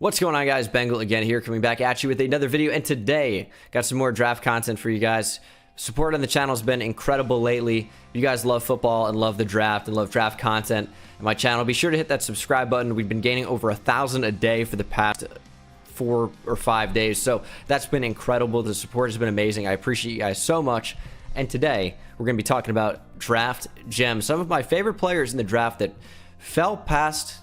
What's going on, guys? Bengal again here, coming back at you with another video, and today got some more draft content for you guys. Support on the channel has been incredible lately. If you guys love football and love the draft and love draft content on my channel, be sure to hit that subscribe button. We've been gaining over 1,000 a day for the past 4 or 5 days, so that's been incredible. The support has been amazing. I appreciate you guys so much. And today we're going to be talking about draft gems, some of my favorite players in the draft that fell past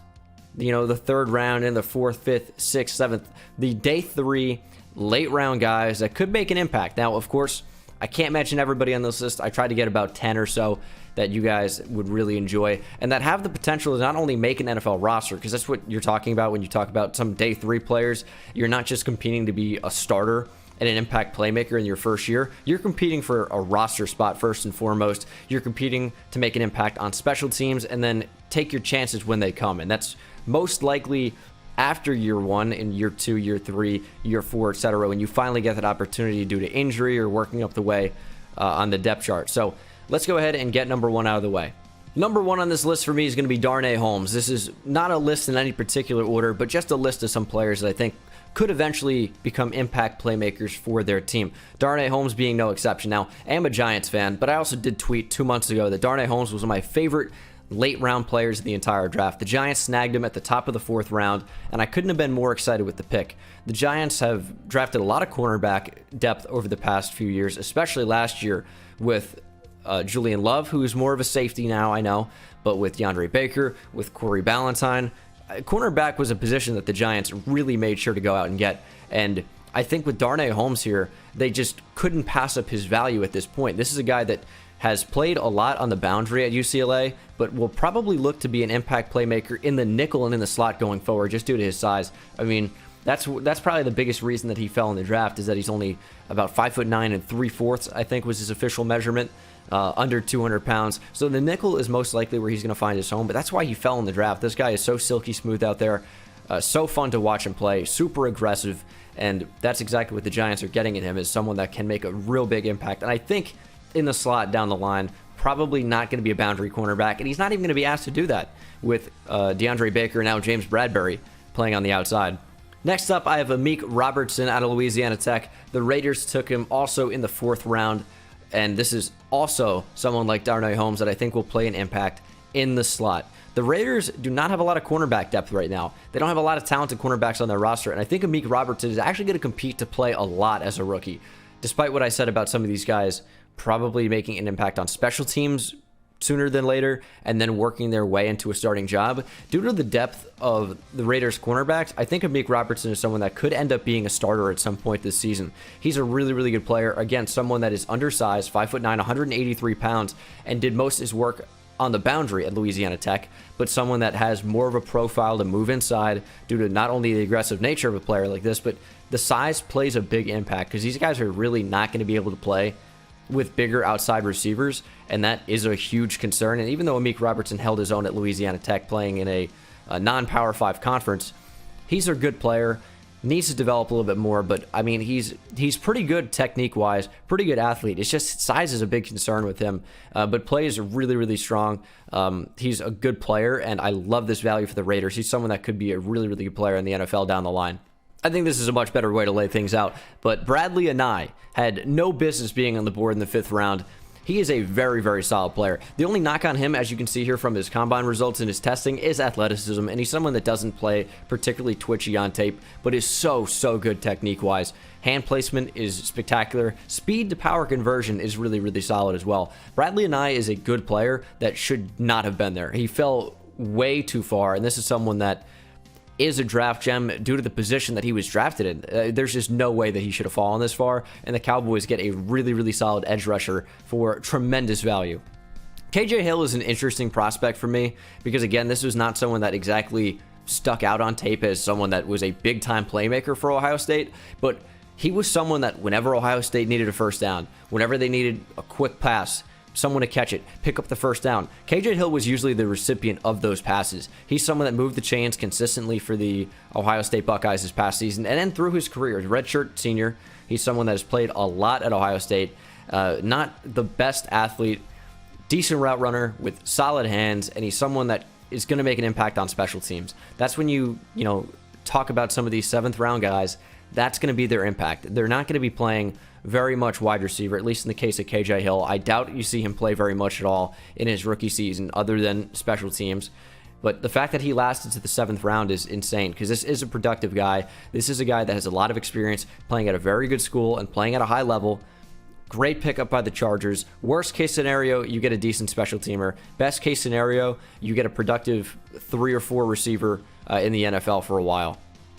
the third round, in the fourth, fifth, sixth, seventh, the day 3 late round guys that could make an impact. Now, of course, I can't mention everybody on this list. I tried to get about 10 or so that you guys would really enjoy and that have the potential to not only make an NFL roster, because that's what you're talking about when you talk about some day 3 players. You're not just competing to be a starter and an impact playmaker in your first year. You're competing for a roster spot first and foremost. You're competing to make an impact on special teams and then take your chances when they come. And that's most likely after year 1, in year 2, year 3, year 4, etc., when you finally get that opportunity due to injury or working up the way on the depth chart. So let's go ahead and get number 1 out of the way. Number 1 on this list for me is going to be Darnay Holmes. This is not a list in any particular order, but just a list of some players that I think could eventually become impact playmakers for their team. Darnay Holmes being no exception. Now, I am a Giants fan, but I also did tweet 2 months ago that Darnay Holmes was one of my favorite late round players in the entire draft. The Giants snagged him at the top of the 4th round, and I couldn't have been more excited with the pick. The Giants have drafted a lot of cornerback depth over the past few years, especially last year with Julian Love, who is more of a safety now, I know, but with DeAndre Baker, with Corey Ballantyne. Cornerback was a position that the Giants really made sure to go out and get, and I think with Darnay Holmes here, they just couldn't pass up his value at this point. This is a guy that has played a lot on the boundary at UCLA, but will probably look to be an impact playmaker in the nickel and in the slot going forward, just due to his size. I mean, that's probably the biggest reason that he fell in the draft, is that he's only about 5'9" and 3/4, I think was his official measurement, under 200 pounds. So the nickel is most likely where he's going to find his home, but that's why he fell in the draft. This guy is so silky smooth out there, so fun to watch him play, super aggressive, and that's exactly what the Giants are getting in him, is someone that can make a real big impact. And I think in the slot down the line, probably not going to be a boundary cornerback, and he's not even going to be asked to do that with DeAndre Baker and now James Bradbury playing on the outside. Next up, I have Amica Robertson out of Louisiana Tech. The Raiders took him also in the 4th round, and this is also someone like Darnay Holmes that I think will play an impact in the slot. The Raiders do not have a lot of cornerback depth right now. They don't have a lot of talented cornerbacks on their roster, and I think Amica Robertson is actually going to compete to play a lot as a rookie. Despite what I said about some of these guys probably making an impact on special teams sooner than later and then working their way into a starting job, due to the depth of the Raiders cornerbacks, I think Amica Robertson is someone that could end up being a starter at some point this season. He's a really, really good player. Again, someone that is undersized, 5'9", 183 pounds, and did most of his work on the boundary at Louisiana Tech, but someone that has more of a profile to move inside due to not only the aggressive nature of a player like this, but the size plays a big impact, because these guys are really not going to be able to play with bigger outside receivers, and that is a huge concern. And even though Amica Robertson held his own at Louisiana Tech playing in a non-Power 5 conference, he's a good player, needs to develop a little bit more, but I mean, he's pretty good technique-wise, pretty good athlete. It's just size is a big concern with him, but plays really, really strong. He's a good player, and I love this value for the Raiders. He's someone that could be a really, really good player in the NFL down the line. I think this is a much better way to lay things out, but Bradley Anae had no business being on the board in the 5th round. He is a very, very solid player. The only knock on him, as you can see here from his combine results and his testing, is athleticism, and he's someone that doesn't play particularly twitchy on tape, but is so good technique-wise. Hand placement is spectacular. Speed to power conversion is really, really solid as well. Bradley Anae is a good player that should not have been there. He fell way too far, and this is someone that is a draft gem due to the position that he was drafted in. There's just no way that he should have fallen this far, and the Cowboys get a really, really solid edge rusher for tremendous value. KJ Hill is an interesting prospect for me, because again, this was not someone that exactly stuck out on tape as someone that was a big-time playmaker for Ohio State, but he was someone that whenever Ohio State needed a first down, whenever they needed a quick pass, someone to catch it, pick up the first down, KJ Hill was usually the recipient of those passes. He's someone that moved the chains consistently for the Ohio State Buckeyes this past season, and then through his career. Redshirt senior, he's someone that has played a lot at Ohio State. Not the best athlete, decent route runner with solid hands, and he's someone that is going to make an impact on special teams. That's when you talk about some of these 7th round guys, that's going to be their impact. They're not going to be playing very much wide receiver, at least in the case of KJ Hill. I doubt you see him play very much at all in his rookie season other than special teams. But the fact that he lasted to the 7th round is insane, because this is a productive guy. This is a guy that has a lot of experience playing at a very good school and playing at a high level. Great pickup by the Chargers. Worst case scenario, you get a decent special teamer. Best case scenario, you get a productive 3 or 4 receiver in the NFL for a while.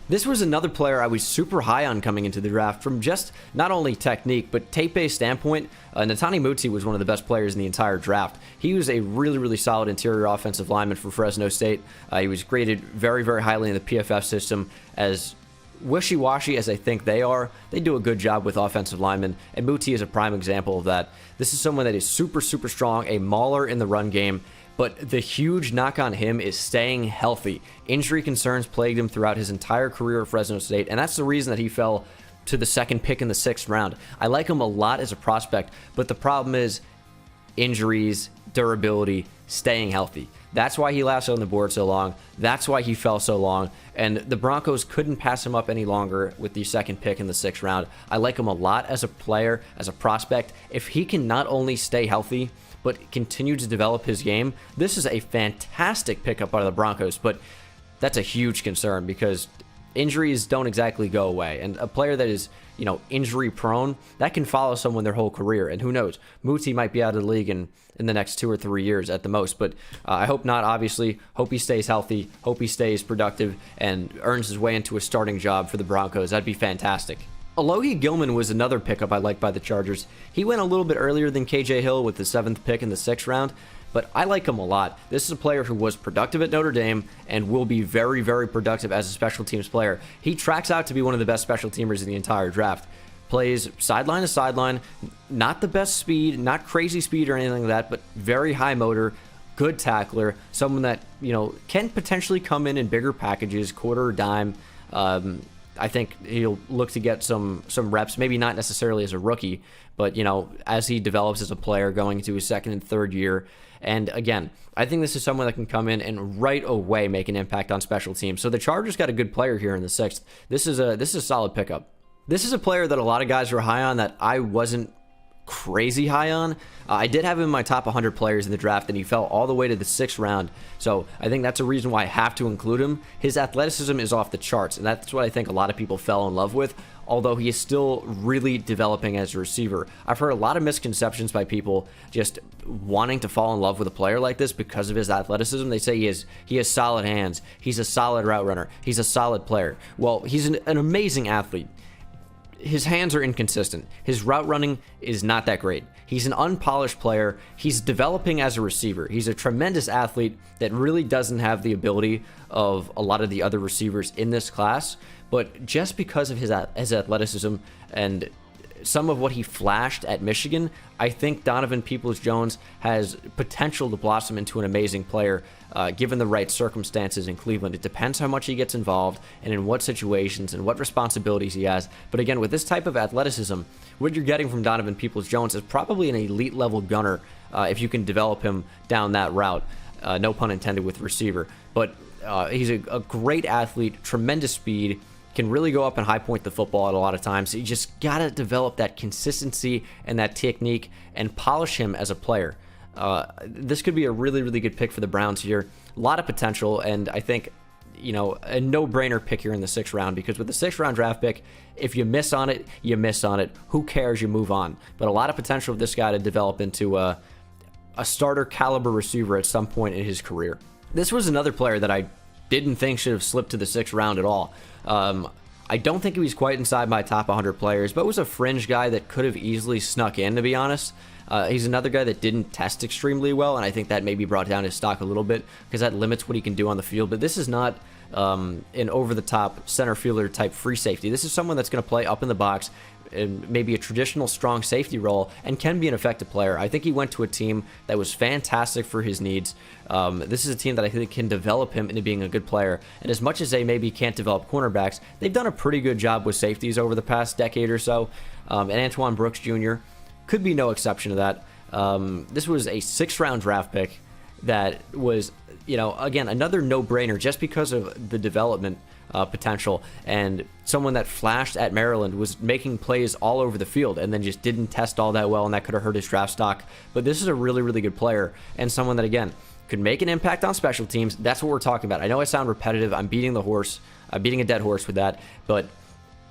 This was another player I was super high on coming into the draft from just not only technique, but tape-based standpoint. Netane Muti was one of the best players in the entire draft. He was a really, really solid interior offensive lineman for Fresno State. He was graded very, very highly in the PFF system. As wishy-washy as I think they are, they do a good job with offensive linemen, and Muti is a prime example of that. This is someone that is super, super strong, a mauler in the run game. But the huge knock on him is staying healthy. Injury concerns plagued him throughout his entire career at Fresno State, and that's the reason that he fell to the 2nd pick in the 6th round. I like him a lot as a prospect, but the problem is injuries, durability, staying healthy. That's why he lasted on the board so long. That's why he fell so long. And the Broncos couldn't pass him up any longer with the 2nd pick in the 6th round. I like him a lot as a player, as a prospect. If he can not only stay healthy, but continue to develop his game, this is a fantastic pickup by the Broncos. But that's a huge concern, because injuries don't exactly go away. And a player that is, injury prone, that can follow someone their whole career. And who knows, Muti might be out of the league in the next 2 or 3 years at the most. But I hope not, obviously. Hope he stays healthy. Hope he stays productive and earns his way into a starting job for the Broncos. That'd be fantastic. Aloha Gillman was another pickup I liked by the Chargers. He went a little bit earlier than KJ Hill with the 7th pick in the 6th round, but I like him a lot. This is a player who was productive at Notre Dame and will be very, very productive as a special teams player. He tracks out to be one of the best special teamers in the entire draft. Plays sideline to sideline, not the best speed, not crazy speed or anything like that, but very high motor, good tackler, someone that, can potentially come in bigger packages, quarter or dime. I think he'll look to get some reps, maybe not necessarily as a rookie, but, as he develops as a player going into his 2nd and 3rd year. And again, I think this is someone that can come in and right away make an impact on special teams. So the Chargers got a good player here in the 6th. This is a solid pickup. This is a player that a lot of guys were high on that I wasn't crazy high on. I did have him in my top 100 players in the draft, and he fell all the way to the 6th round. So I think that's a reason why I have to include him. His athleticism is off the charts, and that's what I think a lot of people fell in love with, although he is still really developing as a receiver. I've heard a lot of misconceptions by people just wanting to fall in love with a player like this because of his athleticism. They say he has solid hands, he's a solid route runner, he's a solid player. Well, he's an amazing athlete. His hands are inconsistent. His route running is not that great. He's an unpolished player. He's developing as a receiver. He's a tremendous athlete that really doesn't have the ability of a lot of the other receivers in this class. But just because of his athleticism and some of what he flashed at Michigan, I think Donovan Peoples-Jones has potential to blossom into an amazing player, given the right circumstances in Cleveland. It depends how much he gets involved and in what situations and what responsibilities he has. But again, with this type of athleticism, what you're getting from Donovan Peoples-Jones is probably an elite level gunner if you can develop him down that route. No pun intended with receiver. But he's a great athlete, tremendous speed, can really go up and high point the football at a lot of times. So you just got to develop that consistency and that technique and polish him as a player. This could be a really, really good pick for the Browns here. A lot of potential, and I think, a no-brainer pick here in the 6th round, because with the 6th round draft pick, if you miss on it, you miss on it. Who cares? You move on. But a lot of potential for this guy to develop into a starter caliber receiver at some point in his career. This was another player that I didn't think should have slipped to the 6th round at all. I don't think he was quite inside my top 100 players, but was a fringe guy that could have easily snuck in, to be honest. He's another guy that didn't test extremely well, and I think that maybe brought down his stock a little bit because that limits what he can do on the field. But this is not an over-the-top center fielder type free safety. This is someone that's going to play up in the box in maybe a traditional strong safety role and can be an effective player. I think he went to a team that was fantastic for his needs. This is a team that I think can develop him into being a good player. And as much as they maybe can't develop cornerbacks, they've done a pretty good job with safeties over the past decade or so. And Antoine Brooks Jr. could be no exception to that. This was a 6th round draft pick that was, again, another no-brainer just because of the development potential, and someone that flashed at Maryland, was making plays all over the field and then just didn't test all that well, and that could have hurt his draft stock. But this is a really, really good player, and someone that, again, could make an impact on special teams. That's what we're talking about. I know I sound repetitive. I'm beating the horse. I'm beating a dead horse with that, but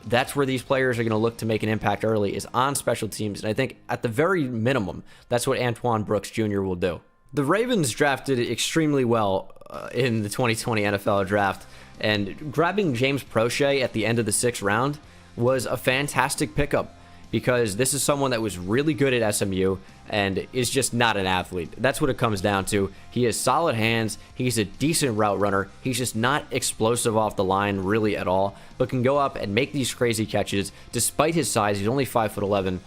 that's where these players are going to look to make an impact early, is on special teams. And I think at the very minimum, that's what Antoine Brooks Jr. will do. The Ravens drafted extremely well in the 2020 NFL draft, and grabbing James Pro Shea at the end of the 6th round was a fantastic pickup, because this is someone that was really good at SMU and is just not an athlete. That's what it comes down to. He has solid hands. He's a decent route runner. He's just not explosive off the line really at all, but can go up and make these crazy catches despite his size. He's only 5'11",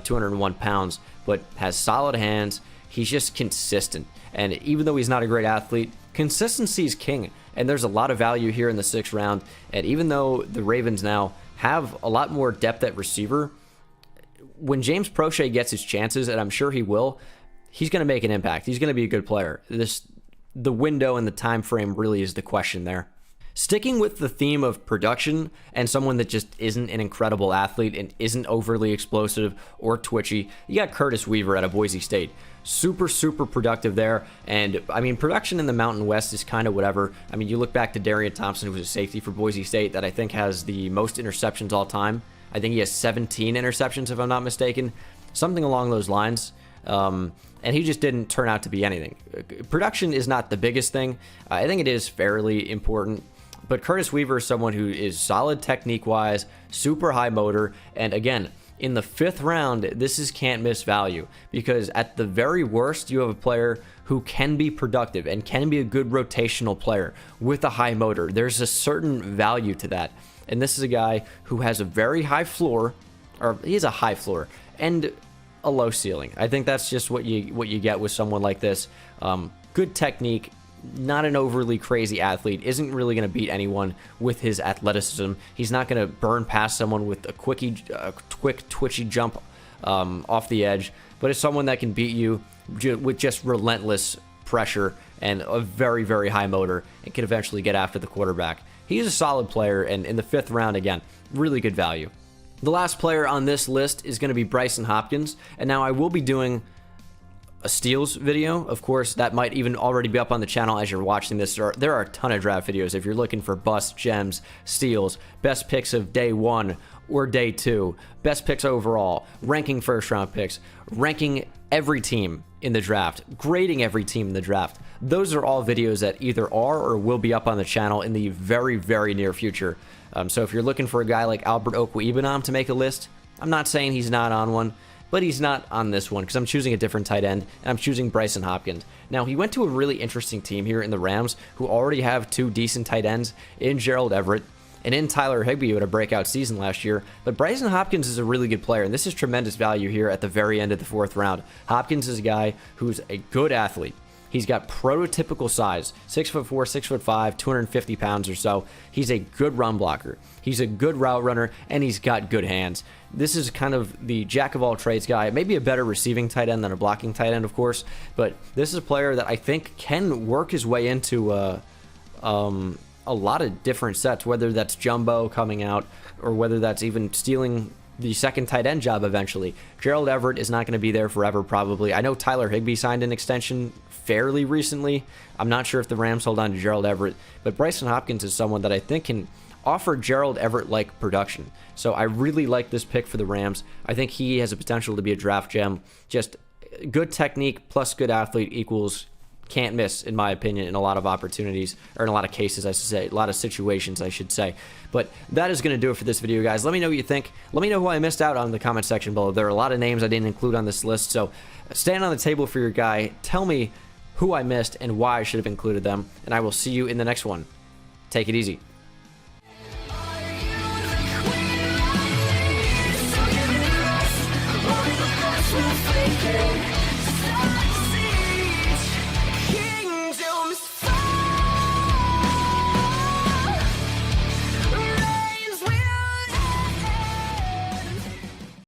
201 pounds, but has solid hands. He's just consistent. And even though he's not a great athlete, consistency is king. And there's a lot of value here in the 6th round. And even though the Ravens now have a lot more depth at receiver, when James Pro Shea gets his chances, and I'm sure he will, he's going to make an impact. He's going to be a good player. The window and the time frame really is the question there. Sticking with the theme of production and someone that just isn't an incredible athlete and isn't overly explosive or twitchy, you got Curtis Weaver out of Boise State. Super, super productive there. And, I mean, production in the Mountain West is kind of whatever. I mean, you look back to Darian Thompson, who was a safety for Boise State, that I think has the most interceptions all time. I think he has 17 interceptions, if I'm not mistaken. Something along those lines. And he just didn't turn out to be anything. Production is not the biggest thing. I think it is fairly important. But Curtis Weaver is someone who is solid technique-wise, super high motor, and again, in the 5th round, this is can't-miss value, because at the very worst, you have a player who can be productive and can be a good rotational player with a high motor. There's a certain value to that. And this is a guy who has a very high floor, or he has a high floor, and a low ceiling. I think that's just what you get with someone like this. Good technique, not an overly crazy athlete, isn't really going to beat anyone with his athleticism. He's not going to burn past someone with a quick twitchy jump off the edge, but it's someone that can beat you with just relentless pressure and a very, very high motor, and can eventually get after the quarterback. He's a solid player, and in the 5th round, again, really good value. The last player on this list is going to be Bryson Hopkins, and now I will be doing a steals video. Of course, that might even already be up on the channel as you're watching this. There are a ton of draft videos if you're looking for busts, gems, steals, best picks of day 1 or day 2, best picks overall, ranking first-round picks, ranking every team in the draft, grading every team in the draft. Those are all videos that either are or will be up on the channel in the very, very near future. So if you're looking for a guy like Albert Okwuegbunam to make a list, I'm not saying he's not on one, but he's not on this one because I'm choosing a different tight end, and I'm choosing Bryson Hopkins. Now, he went to a really interesting team here in the Rams, who already have 2 decent tight ends in Gerald Everett and in Tyler Higbee, who had a breakout season last year. But Bryson Hopkins is a really good player, and this is tremendous value here at the very end of the 4th round. Hopkins is a guy who's a good athlete. He's got prototypical size, 6'4", 6'5", 250 pounds or so. He's a good run blocker. He's a good route runner, and he's got good hands. This is kind of the jack-of-all-trades guy. Maybe a better receiving tight end than a blocking tight end, of course, but this is a player that I think can work his way into a lot of different sets, whether that's jumbo coming out or whether that's even stealing the second tight end job eventually. Gerald Everett is not going to be there forever, probably. I know Tyler Higbee signed an extension fairly recently. I'm not sure if the Rams hold on to Gerald Everett, but Bryson Hopkins is someone that I think can offer Gerald Everett-like production. So I really like this pick for the Rams. I think he has a potential to be a draft gem. Just good technique plus good athlete equals can't miss, in my opinion, in a lot of opportunities, or in a lot of cases, I should say, a lot of situations, I should say. But that is going to do it for this video, guys. Let me know what you think. Let me know who I missed out on in the comment section below. There are a lot of names I didn't include on this list, so stand on the table for your guy. Tell me who I missed and why I should have included them, and I will see you in the next one. Take it easy. We'll